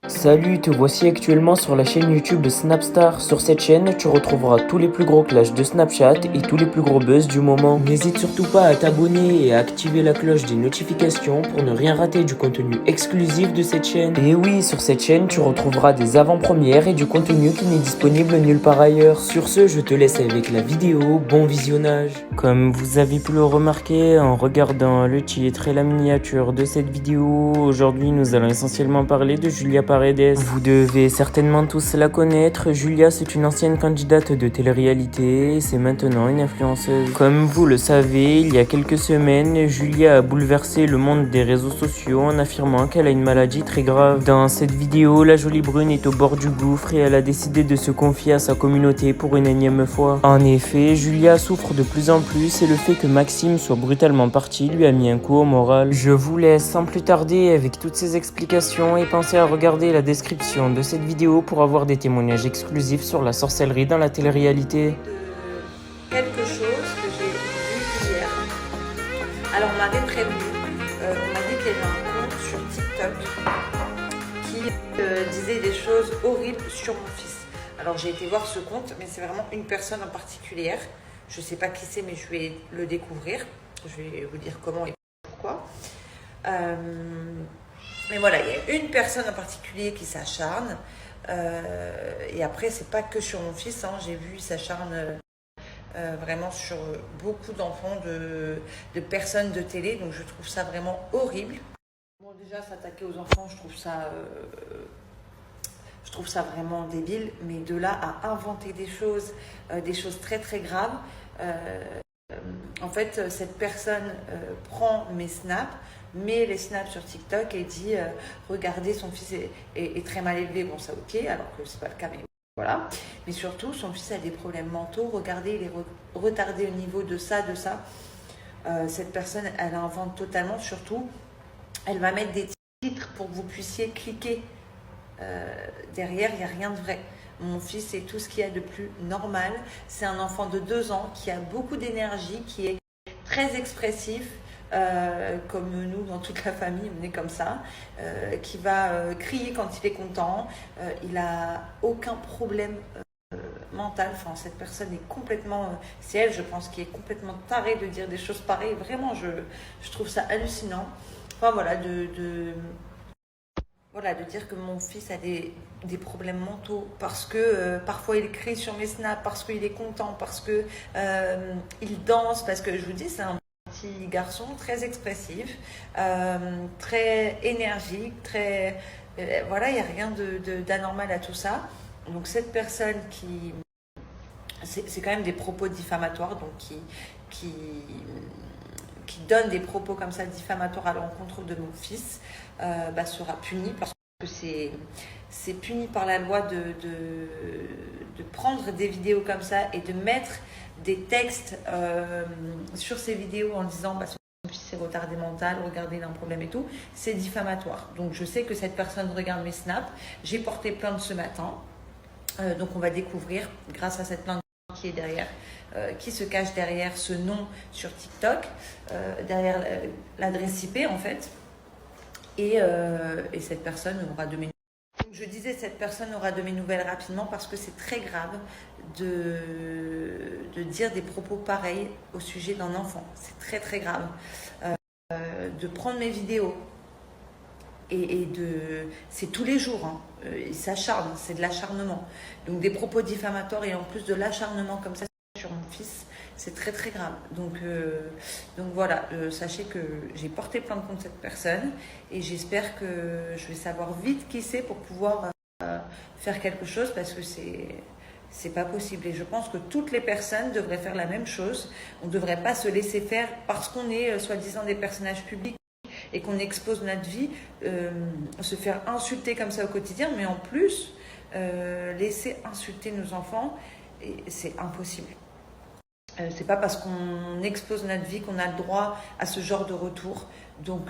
Salut, te voici actuellement sur la chaîne YouTube de Snapstar. Sur cette chaîne, tu retrouveras tous les plus gros clashs de Snapchat et tous les plus gros buzz du moment. N'hésite surtout pas à t'abonner et à activer la cloche des notifications pour ne rien rater du contenu exclusif de cette chaîne. Et oui, sur cette chaîne, tu retrouveras des avant-premières et du contenu qui n'est disponible nulle part ailleurs. Sur ce, je te laisse avec la vidéo. Bon visionnage. Comme vous avez pu le remarquer en regardant le titre et la miniature de cette vidéo, aujourd'hui nous allons essentiellement parler de Julia Paredes. Vous devez certainement tous la connaître. Julia, c'est une ancienne candidate de télé-réalité et c'est maintenant une influenceuse. Comme vous le savez, il y a quelques semaines, Julia a bouleversé le monde des réseaux sociaux en affirmant qu'elle a une maladie très grave. Dans cette vidéo, la jolie brune est au bord du gouffre et elle a décidé de se confier à sa communauté pour une énième fois. En effet, Julia souffre de plus en plus et le fait que Maxime soit brutalement parti lui a mis un coup au moral. Je vous laisse sans plus tarder avec toutes ces explications et pensez à regarder la description de cette vidéo pour avoir des témoignages exclusifs sur la sorcellerie dans la télé-réalité. De quelque chose que j'ai vu hier. Alors on m'avait prévenu, on m'a dit qu'il y avait un compte sur TikTok qui disait des choses horribles sur mon fils. Alors j'ai été voir ce compte, mais c'est vraiment une personne en particulier. Je ne sais pas qui c'est, mais je vais le découvrir. Je vais vous dire comment et pourquoi. Mais voilà, il y a une personne en particulier qui s'acharne. Et après, c'est pas que sur mon fils. J'ai vu, il s'acharne vraiment sur beaucoup d'enfants, de personnes de télé. Donc je trouve ça vraiment horrible. Bon, déjà, s'attaquer aux enfants, je trouve ça vraiment débile. Mais de là à inventer des choses très très graves. En fait, cette personne prend mes snaps, met les snaps sur TikTok et dit regardez, son fils est très mal élevé. Bon, ça ok, alors que c'est pas le cas, mais voilà. Mais surtout, son fils a des problèmes mentaux. Regardez, il est retardé au niveau de ça, de ça. Cette personne, elle invente totalement. Surtout, elle va mettre des titres pour que vous puissiez cliquer. Derrière, il n'y a rien de vrai. Mon fils est tout ce qu'il y a de plus normal. C'est un enfant de 2 ans qui a beaucoup d'énergie, qui est très expressif, comme nous dans toute la famille, on est comme ça, qui va crier quand il est content. Il n'a aucun problème mental. Enfin, cette personne est complètement, c'est elle, je pense, qui est complètement tarée de dire des choses pareilles. Vraiment, je trouve ça hallucinant. Enfin voilà, de dire que mon fils a des problèmes mentaux parce que parfois il crie sur mes snaps, parce qu'il est content, parce que il danse, parce que je vous dis, c'est un petit garçon très expressif, très énergique, très voilà, il n'y a rien d'anormal à tout ça. Donc cette personne c'est quand même des propos diffamatoires, donc qui donne des propos comme ça diffamatoires à l'encontre de mon fils, sera puni parce que c'est puni par la loi de prendre des vidéos comme ça et de mettre des textes sur ces vidéos en disant son fils est retardé mental, regardez, il a un problème et tout. C'est diffamatoire. Donc je sais que cette personne regarde mes snaps. J'ai porté plainte ce matin. Donc on va découvrir grâce à cette plainte qui est derrière, qui se cache derrière ce nom sur TikTok, derrière l'adresse IP en fait, et cette personne aura de mes nouvelles. Donc je disais, cette personne aura de mes nouvelles rapidement parce que c'est très grave de dire des propos pareils au sujet d'un enfant. C'est très très grave. De prendre mes vidéos et c'est tous les jours, il s'acharne, c'est de l'acharnement. Donc des propos diffamatoires et en plus de l'acharnement comme ça sur mon fils, c'est très très grave. Donc voilà, sachez que j'ai porté plainte contre cette personne et j'espère que je vais savoir vite qui c'est pour pouvoir faire quelque chose parce que c'est pas possible. Et je pense que toutes les personnes devraient faire la même chose. On ne devrait pas se laisser faire parce qu'on est soi-disant des personnages publics et qu'on expose notre vie, se faire insulter comme ça au quotidien, mais en plus, laisser insulter nos enfants, c'est impossible. C'est pas parce qu'on expose notre vie qu'on a le droit à ce genre de retour. Donc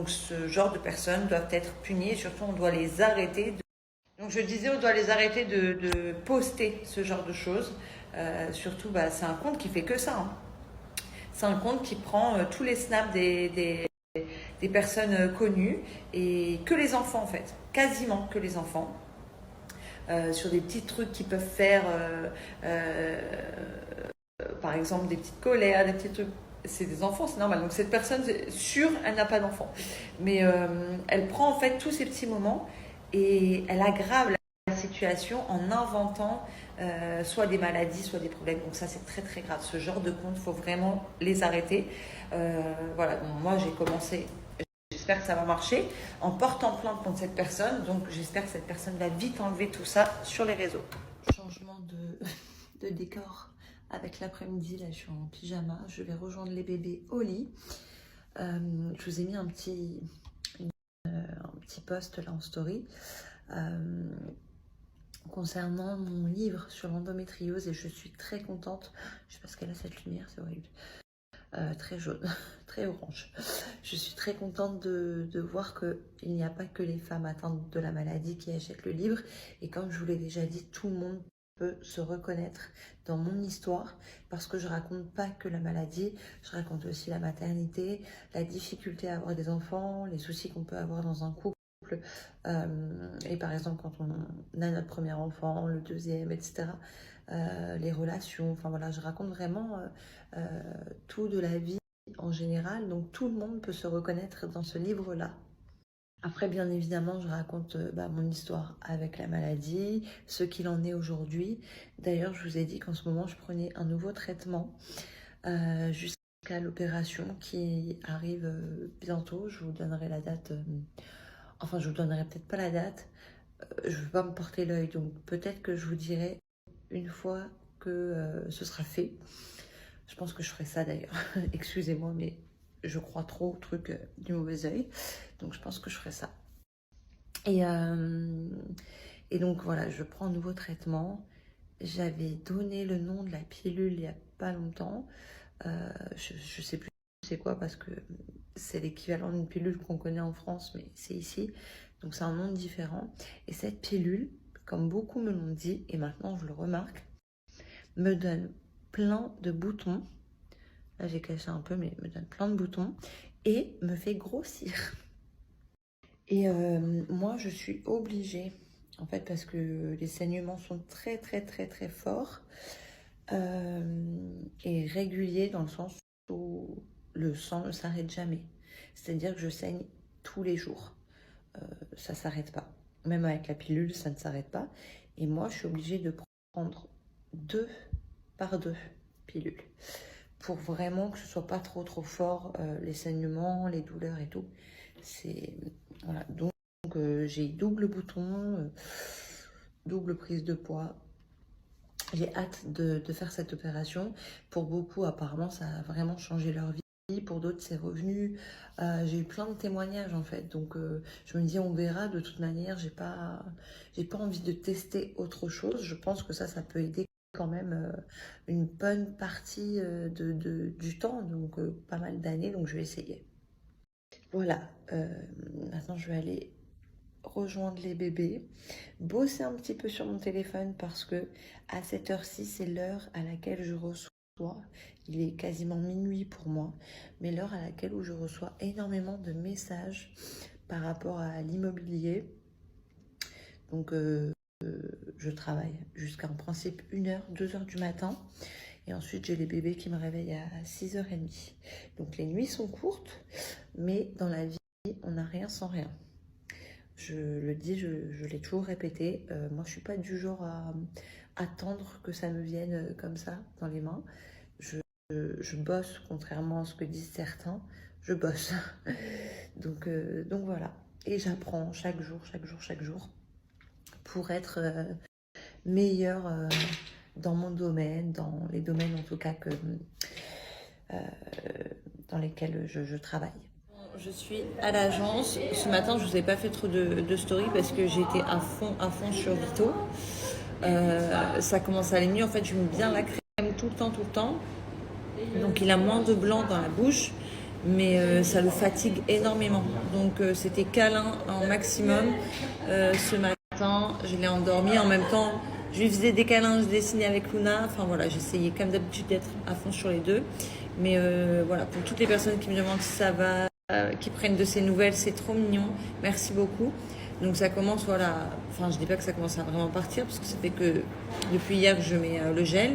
ce genre de personnes doivent être punies et surtout on doit les arrêter. Donc je disais, on doit les arrêter de poster ce genre de choses. Surtout, c'est un compte qui fait que ça. C'est un compte qui prend tous les snaps des des personnes connues et que les enfants en fait, quasiment que les enfants. Sur des petits trucs qu'ils peuvent faire, par exemple des petites colères, des petits trucs. C'est des enfants, c'est normal. Donc cette personne, c'est sûr, elle n'a pas d'enfant. Mais elle prend en fait tous ces petits moments et elle aggrave la situation en inventant soit des maladies, soit des problèmes. Donc ça, c'est très très grave. Ce genre de compte, il faut vraiment les arrêter. Voilà, donc moi j'ai commencé... J'espère que ça va marcher en portant plainte contre cette personne. Donc, j'espère que cette personne va vite enlever tout ça sur les réseaux. Changement de décor avec l'après-midi. Là, je suis en pyjama. Je vais rejoindre les bébés au lit. Je vous ai mis un petit post là en story concernant mon livre sur l'endométriose et je suis très contente. Je sais pas ce qu'elle a cette lumière, c'est horrible. Très jaune, très orange. Je suis très contente de voir qu'il n'y a pas que les femmes atteintes de la maladie qui achètent le livre. Et comme je vous l'ai déjà dit, tout le monde peut se reconnaître dans mon histoire parce que je raconte pas que la maladie, je raconte aussi la maternité, la difficulté à avoir des enfants, les soucis qu'on peut avoir dans un couple. Et par exemple, quand on a notre premier enfant, le deuxième, etc., les relations, enfin voilà, je raconte vraiment tout de la vie en général, donc tout le monde peut se reconnaître dans ce livre-là. Après, bien évidemment, je raconte mon histoire avec la maladie, ce qu'il en est aujourd'hui. D'ailleurs, je vous ai dit qu'en ce moment, je prenais un nouveau traitement jusqu'à l'opération qui arrive bientôt. Je vous donnerai la date, enfin, je vous donnerai peut-être pas la date. Je ne veux pas me porter l'œil, donc peut-être que je vous dirai une fois que ce sera fait. Je pense que je ferai ça d'ailleurs. Excusez-moi, mais je crois trop au truc du mauvais œil. Donc je pense que je ferai ça. Et donc voilà, je prends un nouveau traitement. J'avais donné le nom de la pilule il n'y a pas longtemps. Je sais plus c'est quoi parce que c'est l'équivalent d'une pilule qu'on connaît en France, mais c'est ici. Donc c'est un nom différent. Et cette pilule, comme beaucoup me l'ont dit, et maintenant je le remarque, me donne plein de boutons. Là j'ai caché un peu, mais me donne plein de boutons et me fait grossir. Et moi je suis obligée, en fait, parce que les saignements sont très très très très forts et réguliers dans le sens où le sang ne s'arrête jamais. C'est-à-dire que je saigne tous les jours. Ça ne s'arrête pas. Même avec la pilule, ça ne s'arrête pas. Et moi, je suis obligée de prendre 2 par 2 pilules pour vraiment que ce soit pas trop fort, les saignements, les douleurs et tout. C'est voilà. Donc j'ai double bouton, double prise de poids. J'ai hâte de faire cette opération. Pour beaucoup, apparemment, ça a vraiment changé leur vie. Pour d'autres, c'est revenu. J'ai eu plein de témoignages en fait. Donc, je me dis, on verra. De toute manière, j'ai pas envie de tester autre chose. Je pense que ça peut aider quand même une bonne partie du temps. Donc, pas mal d'années. Donc, je vais essayer. Voilà. Maintenant, je vais aller rejoindre les bébés, bosser un petit peu sur mon téléphone parce que à cette heure-ci, c'est l'heure à laquelle je reçois. Il est quasiment minuit pour moi, mais l'heure à laquelle où je reçois énormément de messages par rapport à l'immobilier. Donc, je travaille jusqu'à en principe 1h, 2h du matin. Et ensuite, j'ai les bébés qui me réveillent à 6h30. Donc, les nuits sont courtes, mais dans la vie, on n'a rien sans rien. Je le dis, je l'ai toujours répété. Moi, je ne suis pas du genre à attendre que ça me vienne comme ça dans les mains. Je bosse, contrairement à ce que disent certains. Je bosse. donc voilà. Et j'apprends chaque jour pour être meilleure dans mon domaine, dans les domaines en tout cas dans lesquels je travaille. Je suis à l'agence. Ce matin, je ne vous ai pas fait trop de story parce que j'étais à fond sur Vito. Ça commence à aller mieux. En fait, je mets bien la crème tout le temps. Donc, il a moins de blanc dans la bouche, mais ça le fatigue énormément. Donc, c'était câlin en maximum. Ce matin, je l'ai endormi. En même temps, je lui faisais des câlins, je dessinais avec Luna. Enfin, voilà, j'essayais comme d'habitude d'être à fond sur les deux. Mais voilà, pour toutes les personnes qui me demandent si ça va, qui prenne de ses nouvelles, c'est trop mignon. Merci beaucoup. Donc ça commence, voilà, enfin je dis pas que ça commence à vraiment partir, parce que ça fait que depuis hier que je mets le gel.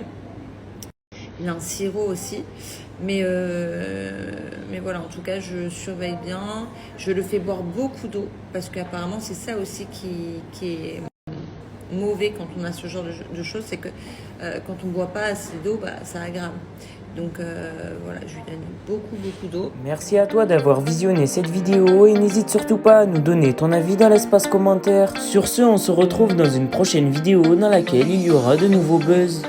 Il a un sirop aussi. Mais voilà, en tout cas, je surveille bien. Je le fais boire beaucoup d'eau, parce qu'apparemment, c'est ça aussi qui est mauvais quand on a ce genre de choses, c'est que quand on ne boit pas assez d'eau, bah, ça aggrave. Donc voilà, je lui donne beaucoup d'eau. Merci à toi d'avoir visionné cette vidéo et n'hésite surtout pas à nous donner ton avis dans l'espace commentaire. Sur ce, on se retrouve dans une prochaine vidéo dans laquelle il y aura de nouveaux buzz.